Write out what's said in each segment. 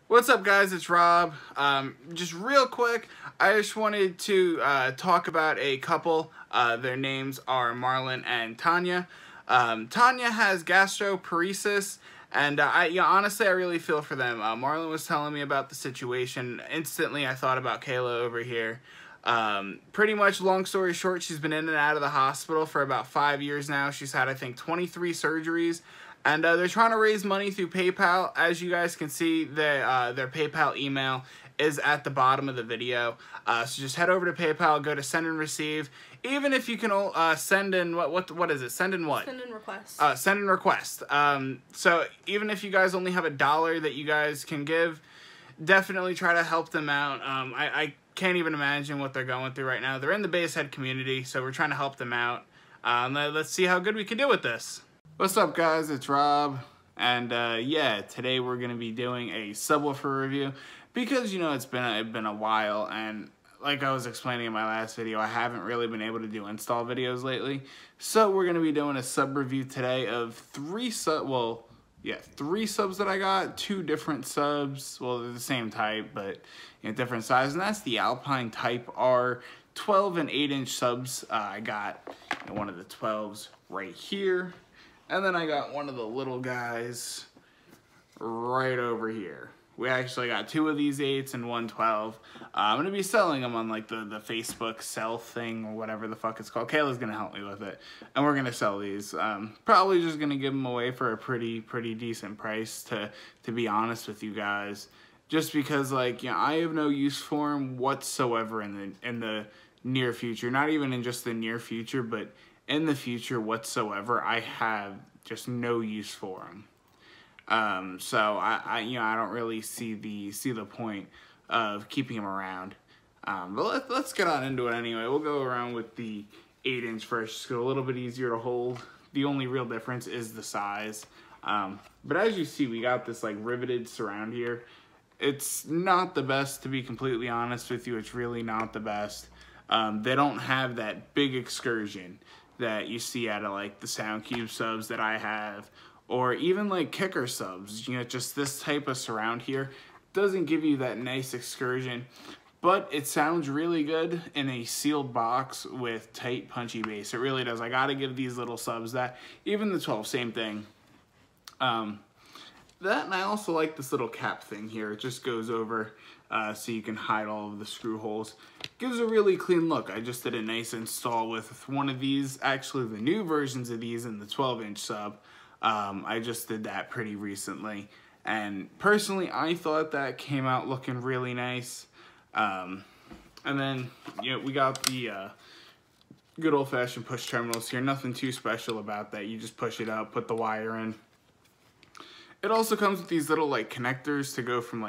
What's up, guys? It's Rob. Just real quick, I just wanted to talk about a couple. Their names are Marlon and Tanya. Tanya has gastroparesis, and honestly, I really feel for them. Marlon was telling me about the situation. Instantly, I thought about Kayla over here. Pretty much, long story short, she's been in and out of the hospital for about 5 years now. She's had, I think, 23 surgeries. And they're trying to raise money through PayPal. As you guys can see, their PayPal email is at the bottom of the video. So just head over to PayPal, go to send and receive. Even if you can send in, what is it? Send in what? Send in request. Send in request. So even if you guys only have $1 that you guys can give, definitely try to help them out. I can't even imagine what they're going through right now. They're in the Basehead community, so we're trying to help them out. Let's see how good we can do with this. What's up, guys? It's Rob, and yeah, today we're gonna be doing a subwoofer review because it's been a while, and like I was explaining in my last video, I haven't really been able to do install videos lately. So we're gonna be doing a sub review today of three subs that I got, 2 different subs. Well, they're the same type, but different size, and that's the Alpine Type R 12 and 8-inch subs. I got one of the 12s right here. And then I got one of the little guys right over here. We actually got 2 of these 8s and 1 12. I'm going to be selling them on like the Facebook sell thing or whatever the fuck it's called. Kayla's going to help me with it. And we're going to sell these. Probably just going to give them away for a pretty decent price, to be honest with you guys. Just because I have no use for them whatsoever in the near future. Not even in just the near future, but in the future whatsoever. I have just no use for them. So I don't really see the point of keeping them around. But let's get on into it anyway. We'll go around with the 8-inch first. It's a little bit easier to hold. The only real difference is the size. But as you see, we got this riveted surround here. It's not the best, to be completely honest with you. It's really not the best. They don't have that big excursion that you see out of the SoundCube subs that I have, or even kicker subs. Just this type of surround here doesn't give you that nice excursion, but it sounds really good in a sealed box with tight punchy bass. It really does. I gotta give these little subs that. Even the 12, same thing. That, and I also like this little cap thing here. It just goes over so you can hide all of the screw holes. Gives a really clean look. I just did a nice install with one of these, actually the new versions of these in the 12-inch sub. I just did that pretty recently, and personally I thought that came out looking really nice. And then we got the good old-fashioned push terminals here. Nothing too special about that. You just push it out, put the wire in. It also comes with these little connectors to go from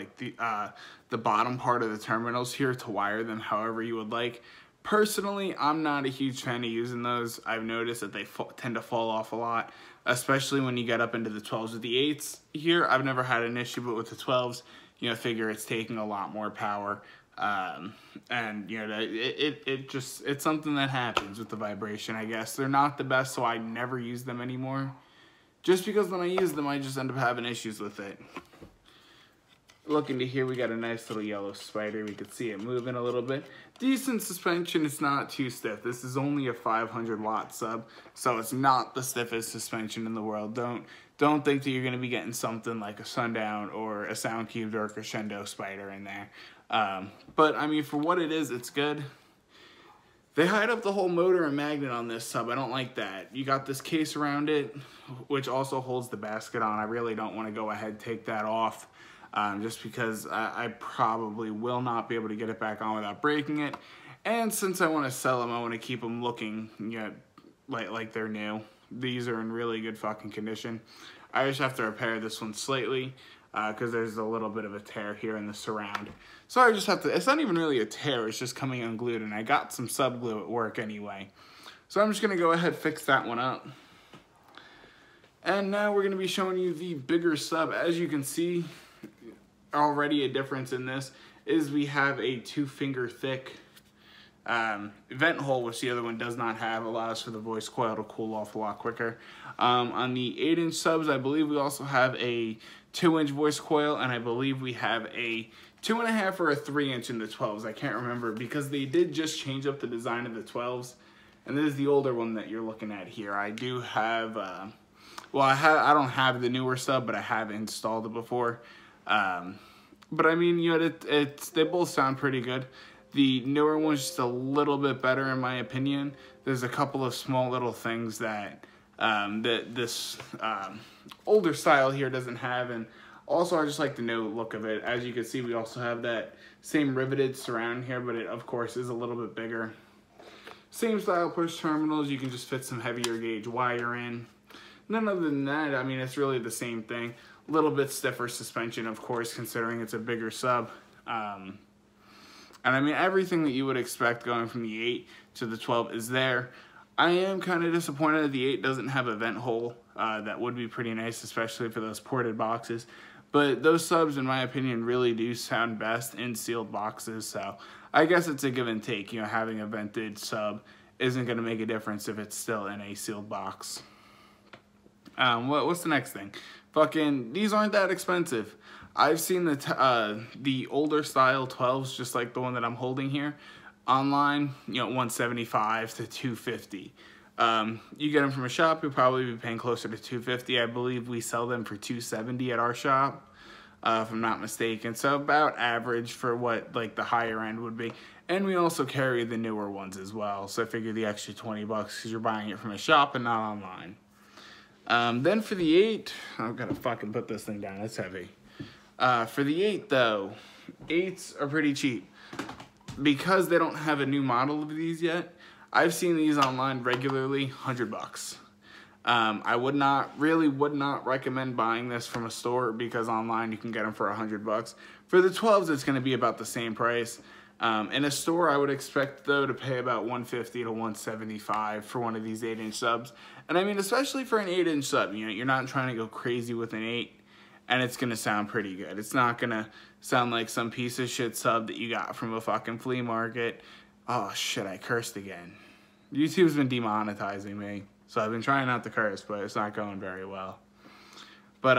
the bottom part of the terminals here to wire them however you would like. Personally, I'm not a huge fan of using those. I've noticed that they tend to fall off a lot, especially when you get up into the 12s. With the 8s here, I've never had an issue, but with the 12s, figure it's taking a lot more power. And it's something that happens with the vibration, I guess. They're not the best, so I never use them anymore. Just because when I use them, I just end up having issues with it. Look into here, we got a nice little yellow spider. We can see it moving a little bit. Decent suspension, it's not too stiff. This is only a 500-watt sub, so it's not the stiffest suspension in the world. Don't think that you're gonna be getting something like a Sundown or a SoundCube or a Crescendo spider in there. But I mean, for what it is, it's good. They hide up the whole motor and magnet on this sub. I don't like that. You got this case around it, which also holds the basket on. I really don't want to go ahead and take that off, just because I probably will not be able to get it back on without breaking it. And since I want to sell them, I want to keep them looking like they're new. These are in really good fucking condition. I just have to repair this one slightly, because there's a little bit of a tear here in the surround. So I just have to, it's not even really a tear, it's just coming unglued, and I got some sub glue at work anyway. So I'm just gonna go ahead and fix that one up. And now we're gonna be showing you the bigger sub. As you can see, already a difference in this is we have a 2-finger thick vent hole, which the other one does not have, allows for the voice coil to cool off a lot quicker. On the 8-inch subs, I believe we also have a 2-inch voice coil, and I believe we have a 2.5 or a 3-inch in the 12s. I can't remember, because they did just change up the design of the 12s, and this is the older one that you're looking at here. I do have, well, I don't have the newer sub, but I have installed it before. But I mean, you know, they both sound pretty good. The newer one's just a little bit better in my opinion. There's a couple of small little things that this older style here doesn't have, and also I just like the new look of it. As you can see, we also have that same riveted surround here, but it of course is a little bit bigger. Same style push terminals, you can just fit some heavier gauge wire in. None other than that, I mean, it's really the same thing. A little bit stiffer suspension, of course, considering it's a bigger sub. And I mean, everything that you would expect going from the 8 to the 12 is there. I am kind of disappointed that the 8 doesn't have a vent hole. That would be pretty nice, especially for those ported boxes. But those subs, in my opinion, really do sound best in sealed boxes. So I guess it's a give and take. You know, having a vented sub isn't going to make a difference if it's still in a sealed box. What's the next thing? Fucking, these aren't that expensive. I've seen the older style 12s, just like the one that I'm holding here, online, you know, $175 to $250. You get them from a shop, you'll probably be paying closer to $250. I believe we sell them for $270 at our shop, if I'm not mistaken. So about average for what like the higher end would be. And we also carry the newer ones as well. So I figure the extra 20 bucks because you're buying it from a shop and not online. Then for the 8, I've got to fucking put this thing down, it's heavy. For the 8 though, 8s are pretty cheap. Because they don't have a new model of these yet, I've seen these online regularly, 100 bucks. I would not recommend buying this from a store because online you can get them for 100 bucks. For the 12s, it's gonna be about the same price. In a store, I would expect though to pay about $150 to $175 for one of these 8-inch subs. And I mean, especially for an 8-inch sub, you know, you're not trying to go crazy with an 8. And it's gonna sound pretty good. It's not gonna sound like some piece of shit sub that you got from a fucking flea market. Oh shit, I cursed again. YouTube's been demonetizing me, so I've been trying not to curse, but it's not going very well. But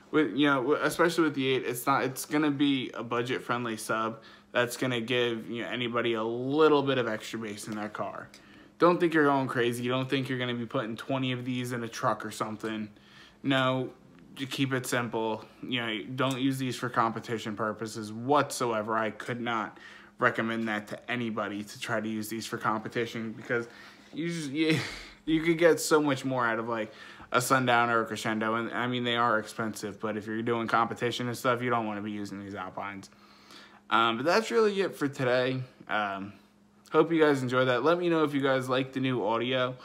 with, you know, especially with the 8, it's gonna be a budget-friendly sub that's gonna give, you know, anybody a little bit of extra bass in their car. Don't think you're going crazy. You don't think you're gonna be putting 20 of these in a truck or something. No. To keep it simple, you know, don't use these for competition purposes whatsoever. I could not recommend that to anybody to try to use these for competition because you could get so much more out of like a Sundowner or a Crescendo, and I mean they are expensive, but if you're doing competition and stuff, you don't want to be using these Alpines. But that's really it for today. Hope you guys enjoyed that. Let me know if you guys like the new audio.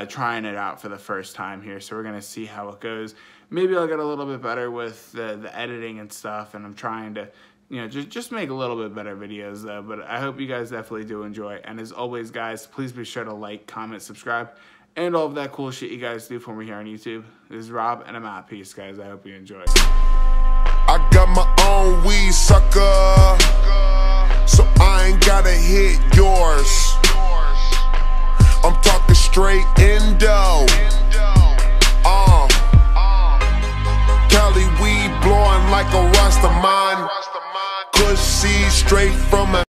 Trying it out for the first time here, so we're gonna see how it goes. Maybe I'll get a little bit better with the editing and stuff, and I'm trying to, you know, just make a little bit better videos though. But I hope you guys definitely do enjoy. And as always, guys, please be sure to like, comment, subscribe, and all of that cool shit you guys do for me here on YouTube. This is Rob, and I'm out. Peace, guys. I hope you enjoy. I got my own weed, sucker, so I ain't gotta hit yours. I'm talking straight in.